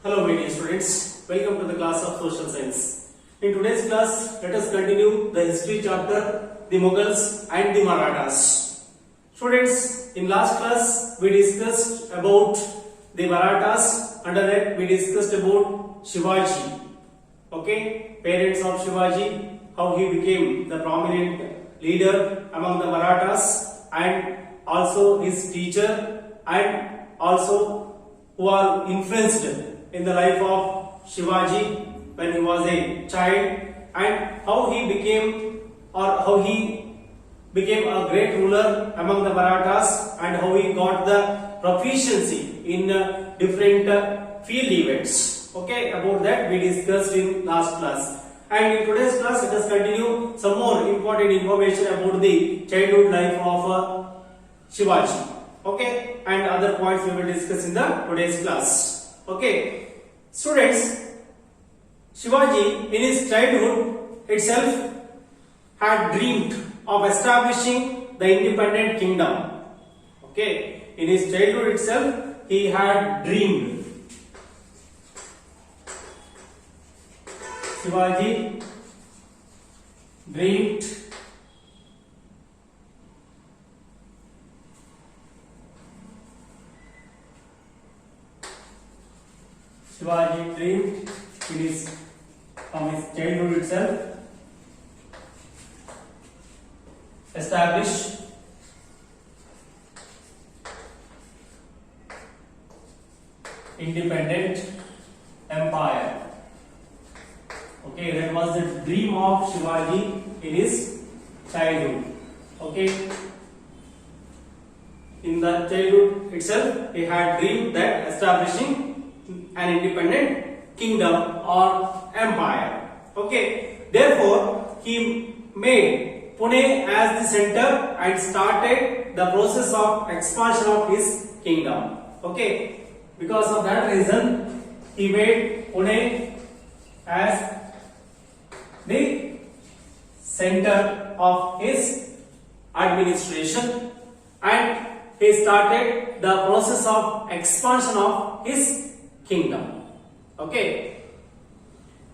Hello my dear students, welcome to the class of social science. In today's class, let us continue the history chapter, the Mughals and the Marathas. Students, in last class we discussed about the Marathas, under that we discussed about Shivaji. Okay, parents of Shivaji, how he became the prominent leader among the Marathas, and also his teacher, and also who are influenced in the life of Shivaji when he was a child, and how he became a great ruler among the Marathas, and how he got the proficiency in different field events. Okay, about that we discussed in last class. And in today's class, let us continue some more important information about the childhood life of Shivaji. Okay, and other points we will discuss in the today's class. Okay, students, Shivaji in his childhood itself had dreamed of establishing the independent kingdom. Okay, in his childhood itself he had dreamed. Shivaji dreamed from his childhood itself establish independent empire. Okay, that was the dream of Shivaji in his childhood. Okay, in the childhood itself he had dreamed that establishing an independent kingdom or empire. Okay, therefore he made Pune as the center and started the process of expansion of his kingdom. Okay, because of that reason he made Pune as the center of his administration, and he started the process of expansion of his kingdom. Okay,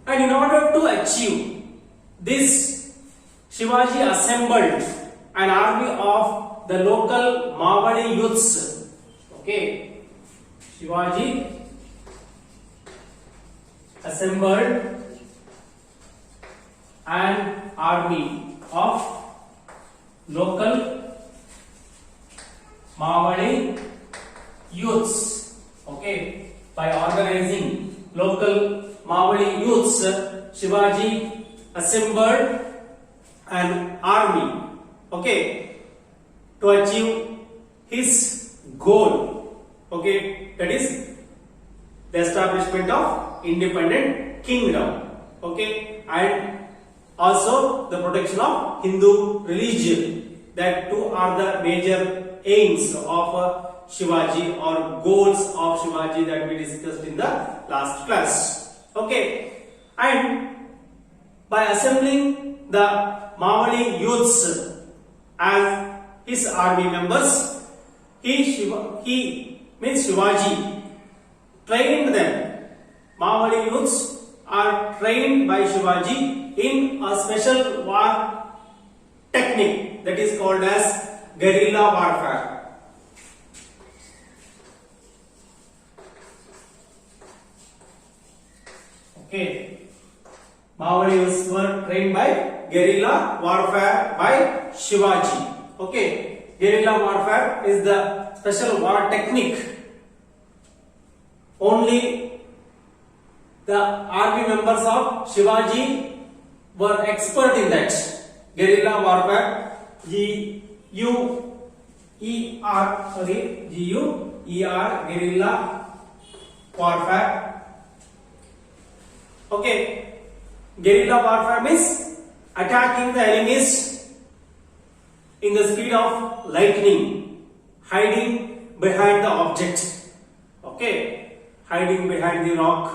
and in order to achieve this, Shivaji assembled an army of the local Mawali youths. Okay, Shivaji assembled an army of local Mawali youths. Okay, by organizing local Mawali youths, Shivaji assembled an army, okay, to achieve his goal. Okay, that is the establishment of independent kingdom. Okay, and also the protection of Hindu religion. That two are the major aims of Shivaji or goals of Shivaji that we discussed in the last class. Okay, and by assembling the Mawali youths as his army members, Shivaji trained them. Mawali youths are trained by Shivaji in a special war technique that is called as guerrilla warfare. Okay, Mawali youths were trained by guerrilla warfare by Shivaji. Okay, guerrilla warfare is the special war technique. Only the army members of Shivaji were expert in that. Guerrilla warfare, G-U-E-R, guerrilla warfare. Okay, guerrilla warfare means attacking the enemies in the speed of lightning, hiding behind the object. Okay, hiding behind the rock,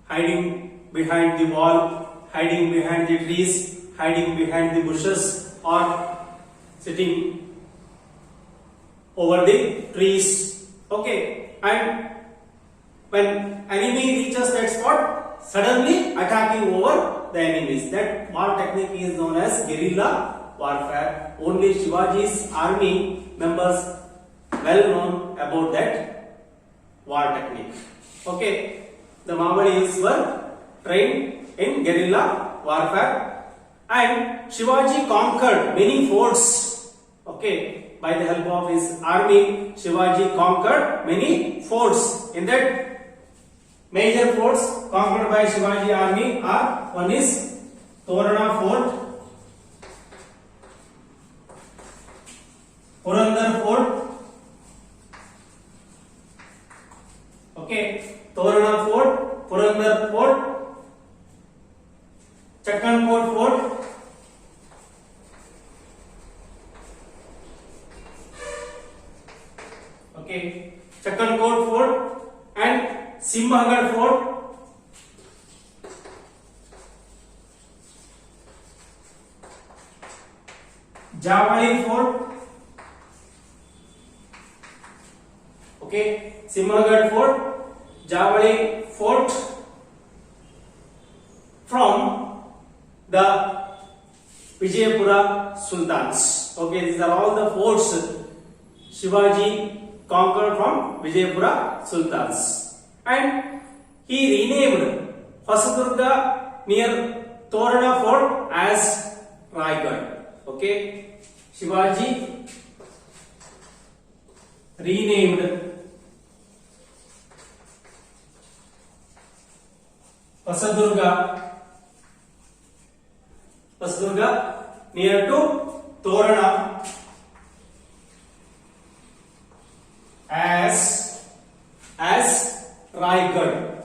hiding behind the wall, hiding behind the trees, hiding behind the bushes, or sitting over the trees. Okay, and when enemy reaches that spot, suddenly attacking over the enemies. That war technique is known as guerrilla warfare. Only Shivaji's army members well known about that war technique. Okay, the Mamadis were trained in guerrilla warfare, and Shivaji conquered many forts. Okay, by the help of his army, Shivaji conquered many forts. In that, major forts conquered by Shivaji army are: one is Torana Fort, Purandar Fort. Okay, Torana Fort, Purandar Fort, Chakkankot Fort, okay, Chakkankot Fort and Simhagad Fort. Javali Fort. Okay, Simhagad Fort, Javali Fort. From the Vijayapura Sultans. Okay, these are all the forts Shivaji conquered from Vijayapura Sultans. And he renamed Hosadurga near Torana Fort as Raigad. Okay, Shivaji renamed Hosadurga near to Torana as Raigad.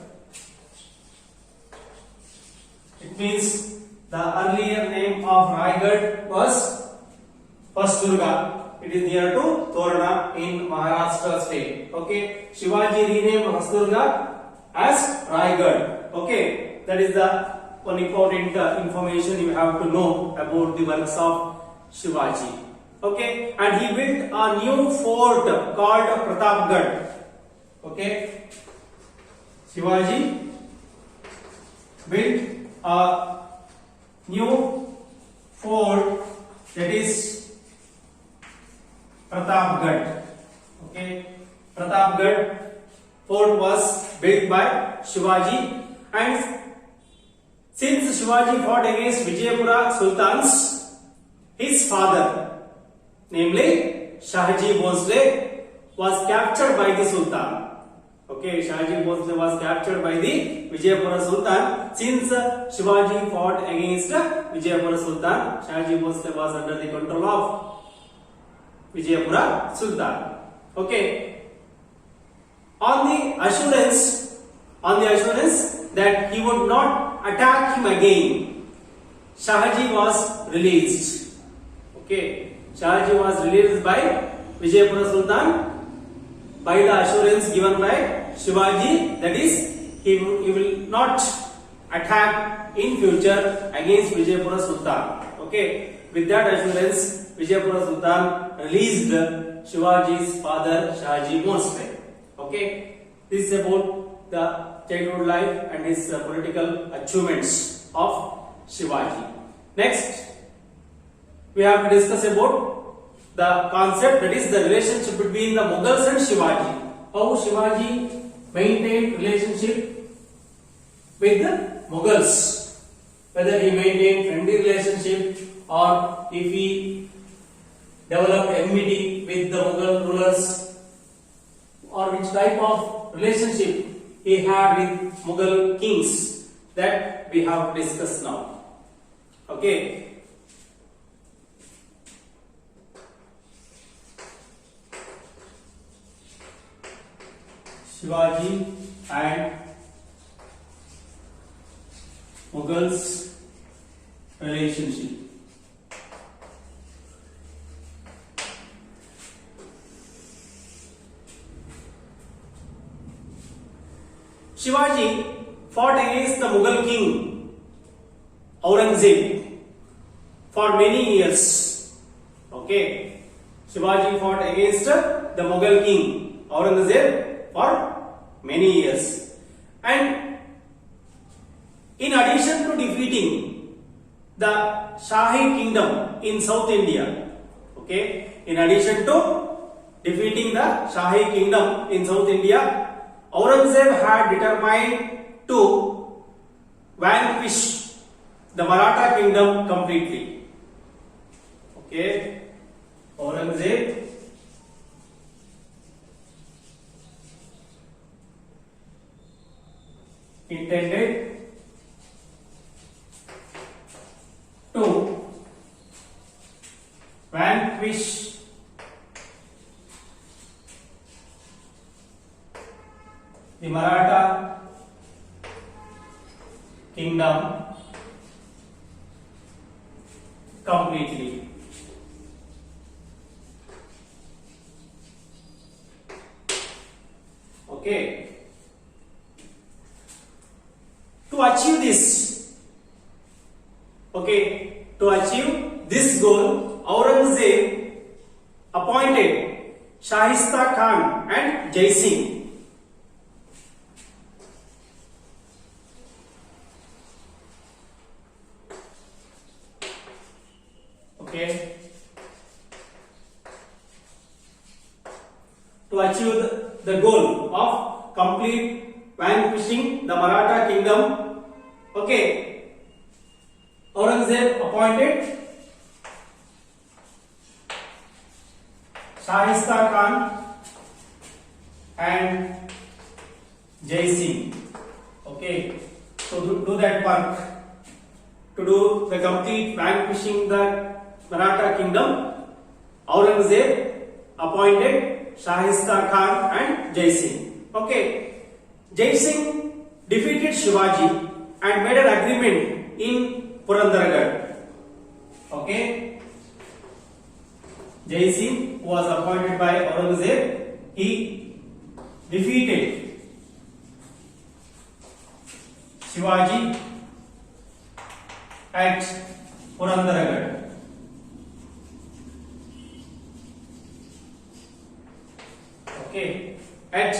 It means the earlier name of Raigad was Hosadurga. It is near to Torana in Maharashtra state. Okay, Shivaji renamed Hosadurga as Raigad. Okay, that is the one important information you have to know about the works of Shivaji. Okay, and he built a new fort called Pratapgarh. Okay, Shivaji built a new fort, that is Pratapgarh. Okay, Pratapgarh fort was built by Shivaji, and since Shivaji fought against Vijayapura Sultans, his father, namely Shahaji Bhosle, was captured by the Sultan. Okay, Shahaji Bhosle was captured by the Vijayapura Sultan. Since Shivaji fought against Vijayapura Sultan, Shahaji Bhosle was under the control of Vijayapura Sultan. Okay, on the assurance that he would not attack him again, Shahaji was released. Okay, Shahaji was released by Vijayapura Sultan by the assurance given by Shivaji, that is, he will not attack in future against Vijayapura Sultan. Okay, with that assurance, Vijayapura Sultan released Shivaji's father Shahaji Bhosle. Okay, this is about the childhood life and his political achievements of Shivaji. Next, we have to discuss about the concept, that is the relationship between the Mughals and Shivaji. How Shivaji maintained relationship with the Mughals, whether he maintained friendly relationship or if he developed enmity with the Mughal rulers, or which type of relationship he had with Mughal kings, that we have discussed now. Okay. Shivaji and Mughals relationship. Shivaji fought against the Mughal king Aurangzeb for many years. Okay, Shivaji fought against the Mughal king Aurangzeb for many years. And in addition to defeating the Shahi kingdom in South India, okay, in addition to defeating the Shahi kingdom in South India, Aurangzeb had determined to vanquish the Maratha kingdom completely. Okay, Aurangzeb intended to vanquish the Maratha kingdom completely. Okay. To achieve this, okay, to achieve this goal, Aurangzeb appointed Shahista Khan and Jai Singh. Okay. To achieve the goal of complete vanquishing the Maratha kingdom, okay, Aurangzeb appointed Shahista Khan and Jai Singh, okay, to do that work, to do the complete vanquishing the Maratha kingdom. Aurangzeb appointed Shahista Khan and Jai Singh. Okay, Jai Singh defeated Shivaji and made an agreement in Purandargarh. Okay, Jai Singh was appointed by Aurangzeb. He defeated Shivaji at Purandargarh. Okay, at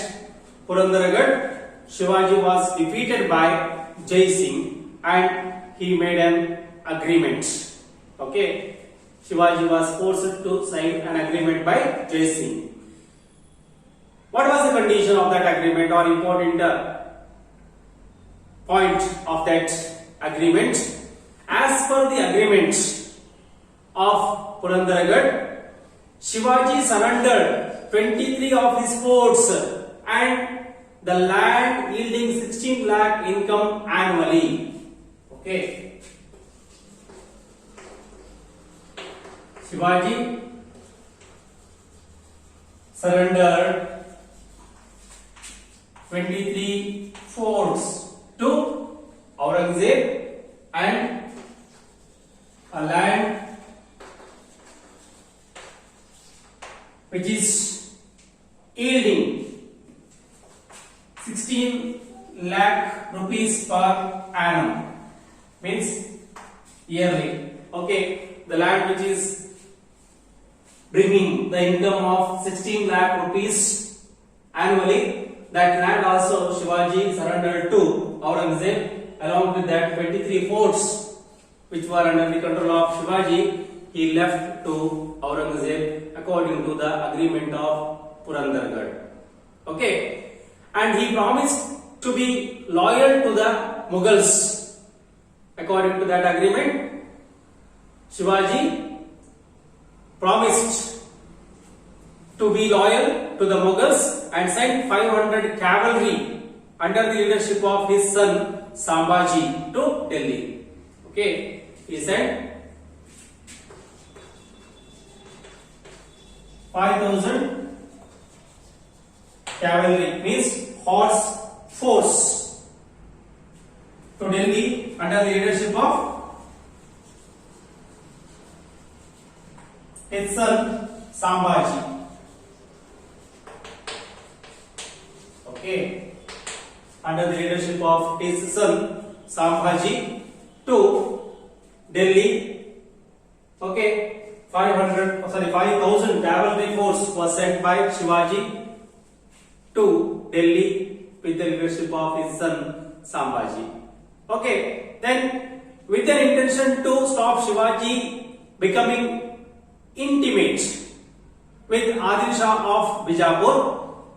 Purandargarh, Shivaji was defeated by Jai Singh and he made an agreement. Okay, Shivaji was forced to sign an agreement by Jai Singh. What was the condition of that agreement, or important point of that agreement? As per the agreement of Purandargarh, Shivaji surrendered 23 of his forts and the land yielding 16 lakh income annually. Okay, Shivaji surrendered 23 forts to Aurangzeb and a land which is yielding 16 lakh rupees per annum, means yearly. Okay, the land which is bringing the income of 16 lakh rupees annually, that land also Shivaji surrendered to Aurangzeb. Along with that 23 forts which were under the control of Shivaji, he left to Aurangzeb according to the agreement of Purandargarh. Okay, and he promised to be loyal to the Mughals. According to that agreement, Shivaji promised to be loyal to the Mughals and sent 500 cavalry under the leadership of his son Sambhaji to Delhi. Okay, he sent 5,000 cavalry, means horse force, to Delhi under the leadership of his son Sambhaji. Okay, under the leadership of his son Sambhaji to Delhi. Okay, 5,000 cavalry force was sent by Shivaji to Delhi with the leadership of his son Sambhaji. Okay, then with the intention to stop Shivaji becoming intimate with Adil Shah of Bijapur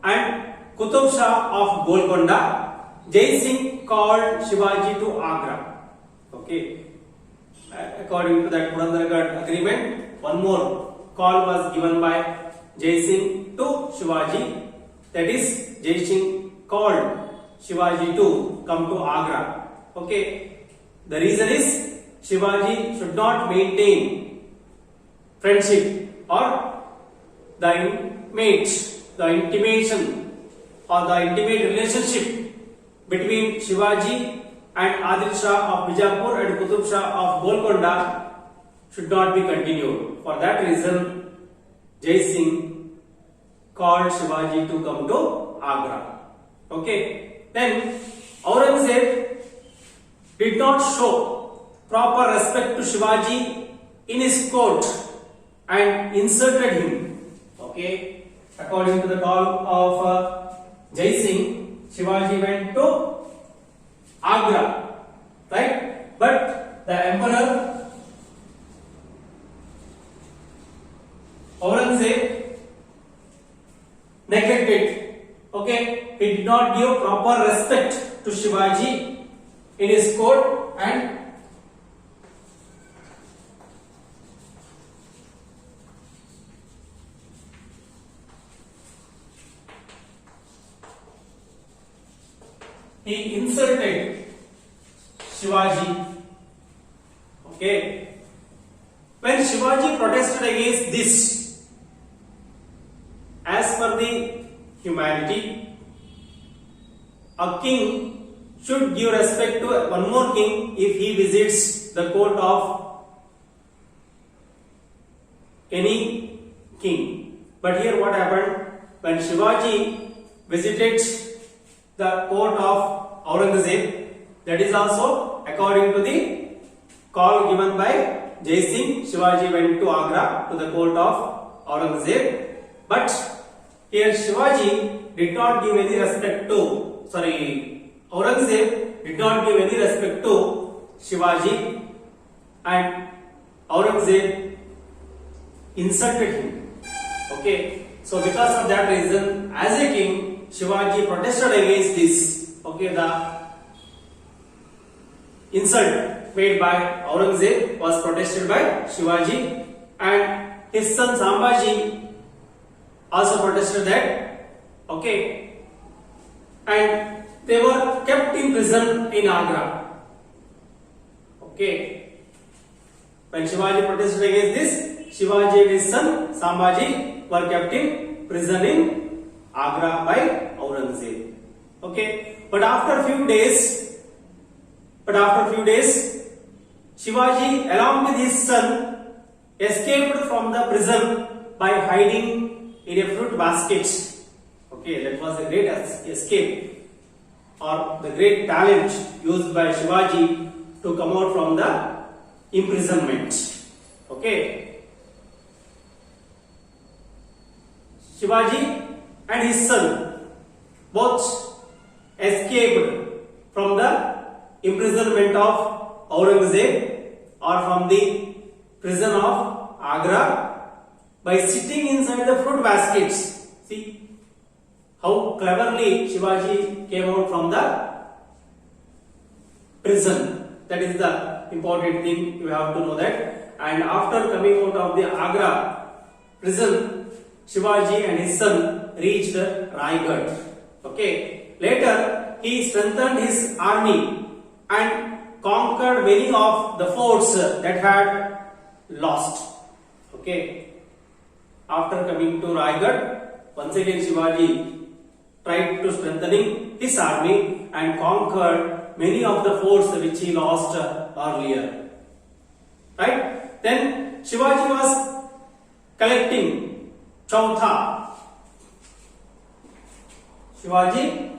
and Qutub Shah of Golconda, Jai Singh called Shivaji to Agra. Okay, according to that Purandargarh agreement, one more call was given by Jai Singh to Shivaji. That is, Jai Singh called Shivaji to come to Agra. Okay, the reason is Shivaji should not maintain friendship or the intimation or the intimate relationship between Shivaji and Adil Shah of Bijapur and Qutub Shah of Golconda should not be continued. For that reason, Jai Singh called Shivaji to come to Agra. Okay, then Aurangzeb did not show proper respect to Shivaji in his court and insulted him. Okay, according to the call of Jai Singh, Shivaji went to Agra, right? But the emperor Aurangzeb neglected. Okay, he did not give proper respect to Shivaji in his court and he insulted Shivaji. Okay, when Shivaji protested against this, as per the humanity, a king should give respect to one more king if he visits the court of any king. But here what happened? When Shivaji visited the court of Aurangzeb, that is also according to the call given by Jai Singh, Shivaji went to Agra to the court of Aurangzeb. But here Shivaji did not give any respect to, Aurangzeb did not give any respect to Shivaji and Aurangzeb insulted him. Okay, so because of that reason, as a king, Shivaji protested against this. Okay, the insult made by Aurangzeb was protested by Shivaji, and his son Sambhaji also protested that. Okay, and they were kept in prison in Agra. Okay, when Shivaji protested against this, Shivaji and his son Sambhaji were kept in prison in Agra by Aurangzeb. Okay, but after a few days, Shivaji along with his son escaped from the prison by hiding in a fruit basket. Okay, that was a great escape or the great talent used by Shivaji to come out from the imprisonment. Okay, Shivaji and his son both escaped from the imprisonment of Aurangzeb or from the prison of Agra by sitting inside the fruit baskets. See how cleverly Shivaji came out from the prison. That is the important thing, you have to know that. And after coming out of the Agra prison, Shivaji and his son reached Raigad. Okay, later he strengthened his army and conquered many of the forts that had lost. Okay, after coming to Raigad, once again Shivaji tried to strengthening his army and conquered many of the forts which he lost earlier. Right? Then Shivaji was collecting Chautha. Shivaji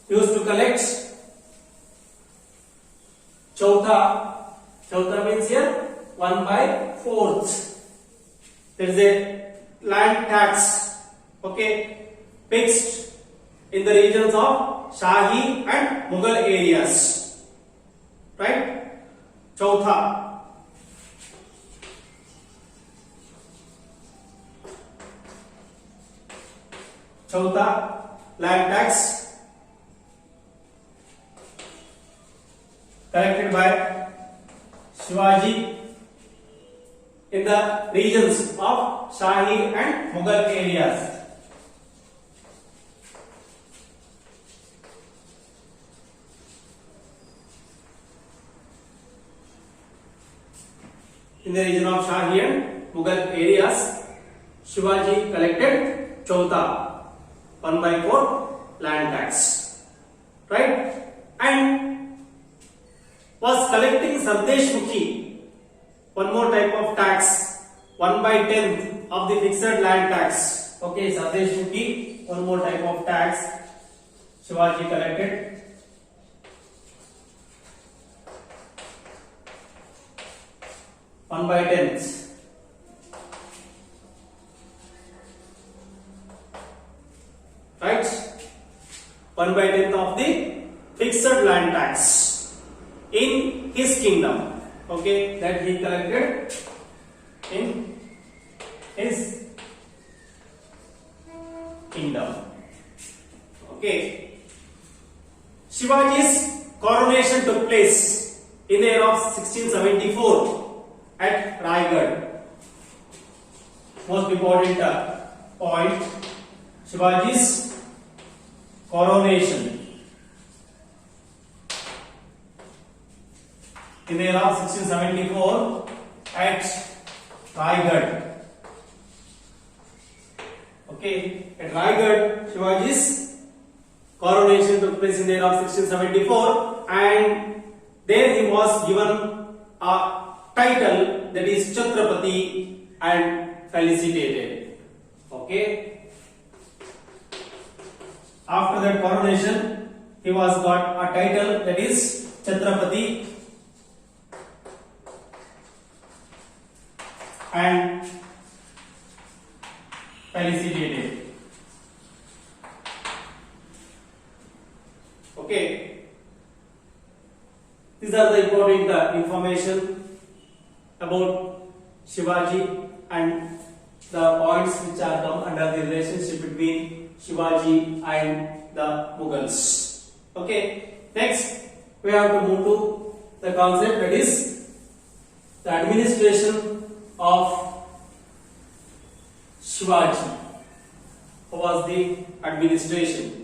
used to collect Chautha. Chautha means here 1/4. There is a land tax. Okay, fixed in the regions of Shahi and Mughal areas. Right? Chautha. Chautha, land tax collected by Shivaji in the regions of Shahi and Mughal areas. In the region of Shahi and Mughal areas, Shivaji collected Chautha, 1/4 land tax, right? And was collecting Sardeshmukhi, one more type of tax, 1/10 of the fixed land tax. Okay, Sardeshmukhi, one more type of tax. Shivaji collected. One by tenths. Right? 1/10 of the fixed land tax in his kingdom. Okay, that he collected in his kingdom. Okay. Shivaji's coronation took place in the year of 1674 at Raigad. Most important point, Shivaji's coronation in the year of 1674 at Raigad. Okay, at Raigad, Shivaji's coronation took place in the year of 1674, and there he was given a title, that is Chhatrapati, and felicitated. Okay. After that coronation, he was got a title, that is Chhatrapati, and felicitated. Okay. These are the important information about Shivaji and the points which are come under the relationship between Shivaji and the Mughals. Okay. Next, we have to move to the concept, that is the administration of Shivaji. How was the administration?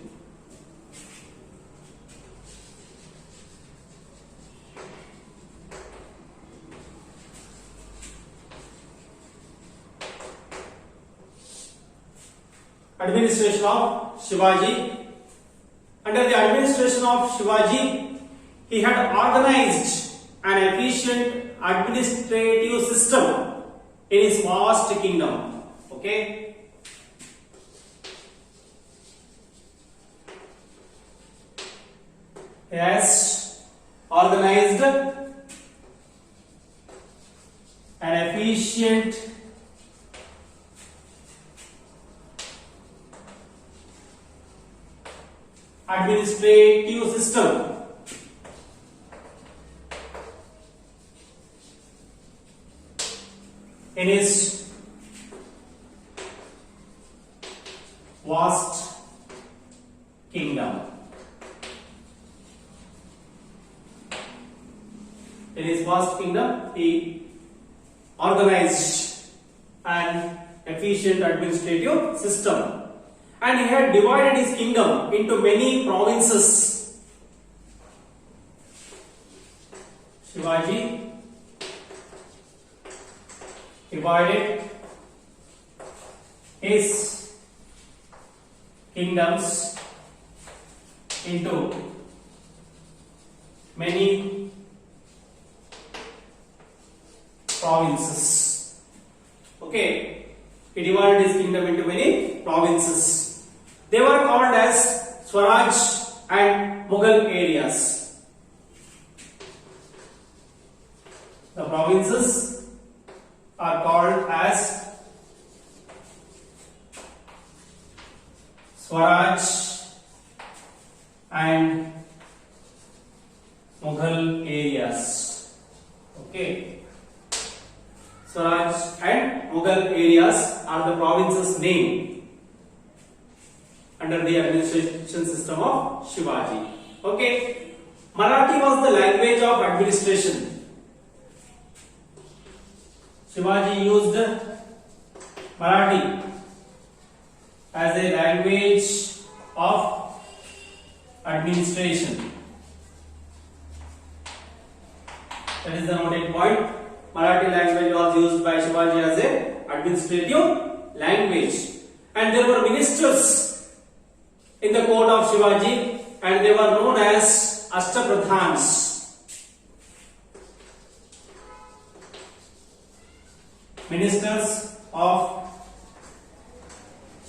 Administration of Shivaji. Under the administration of Shivaji, he had organized an efficient administrative system in his vast kingdom. Okay. He has organized an efficient administrative system in his vast kingdom. In his vast kingdom, he organized an efficient administrative system, and he had divided his kingdom into many provinces. Shivaji divided his kingdoms into many provinces. Okay, he divided his kingdom into many provinces. They were called as Swaraj and Mughal areas. The provinces are called as Swaraj Swaraj and Mughal areas. Okay, Swaraj and Mughal areas are the provinces name under the administration system of Shivaji. Okay, Marathi was the language of administration. Shivaji used Marathi as a language of administration. That is the noted point. Marathi language was used by Shivaji as a administrative language, and there were ministers in the court of Shivaji, and they were known as Ashtapradhans. Ministers of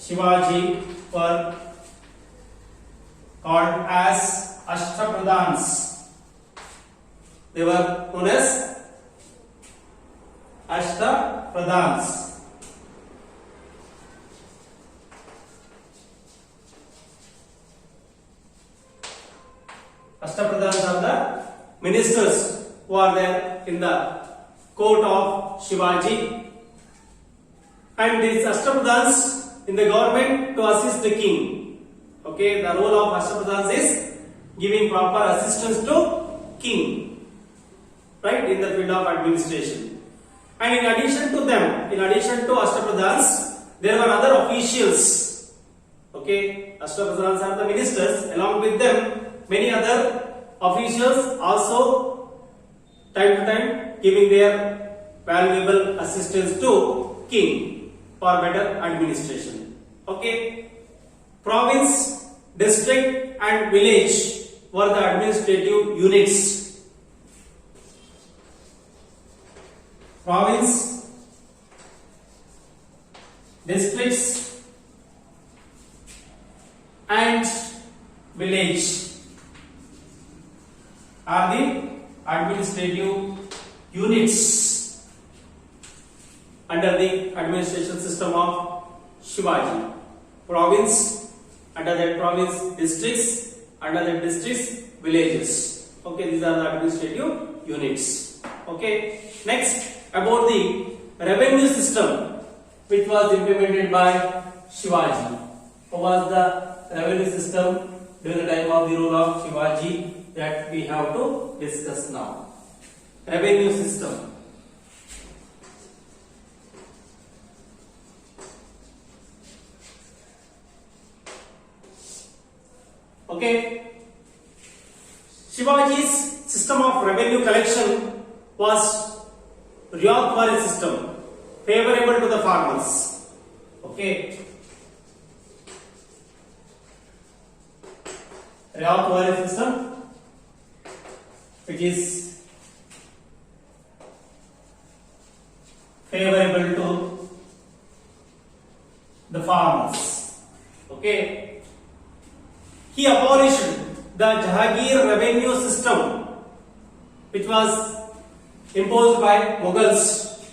Shivaji were called as Ashtapradhans. They were known as Ashtapradhans. Ashtapradhans are the ministers who are there in the court of Shivaji, and these Ashtapradhans in the government to assist the king. Okay, the role of Ashtapradhans is giving proper assistance to king, right, in the field of administration. And in addition to them, in addition to Ashtapradhans, there were other officials. Okay, Ashtapradhans are the ministers. Along with them, many other officials also time to time giving their valuable assistance to king for better administration. Okay, province, district and village were the administrative units. Province, districts and village are the administrative units under the administration system of Shivaji. Province, under that province, districts, under that districts, villages. Okay, these are the administrative units. Okay, next about the revenue system which was implemented by Shivaji. What was the revenue system during the time of the rule of Shivaji that we have to discuss now? Revenue system. Okay, Shivaji's system of revenue collection was Ryotwari system, favorable to the farmers. Okay, Ryotwari system, which is favorable to the farmers. Okay, he abolished the Jahangir revenue system, which was imposed by Mughals.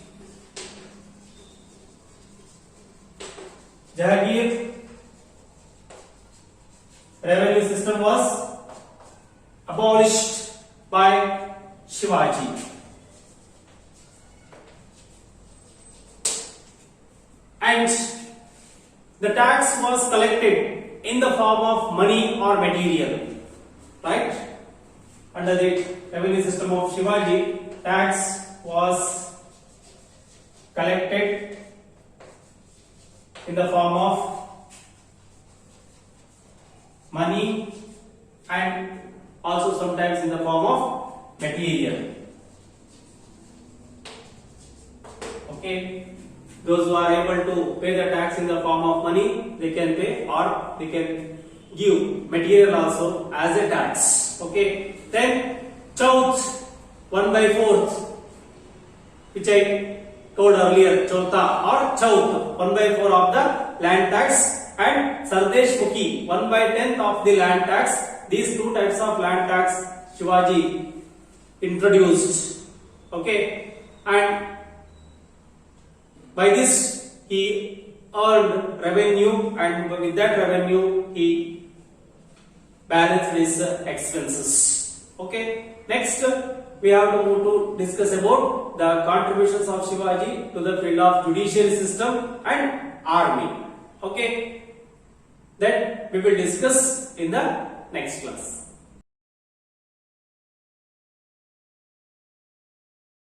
Jahangir revenue system was abolished by Shivaji. And the tax was collected in the form of money or material, right? Under the revenue system of Shivaji, tax was collected in the form of money and also sometimes in the form of material. Okay, those who are able to pay the tax in the form of money, they can pay, or they can give material also as a tax. Okay, then chauth, 1/4, which I told earlier, chauta or chauth, 1/4 of the land tax, and sardesh mukhi, 1/10 of the land tax. These two types of land tax Shivaji introduced. Okay, and by this he earned revenue, and with that revenue he balanced his expenses. Okay. Next, we have to move to discuss about the contributions of Shivaji to the field of judiciary system and army. Okay. That we will discuss in the next class.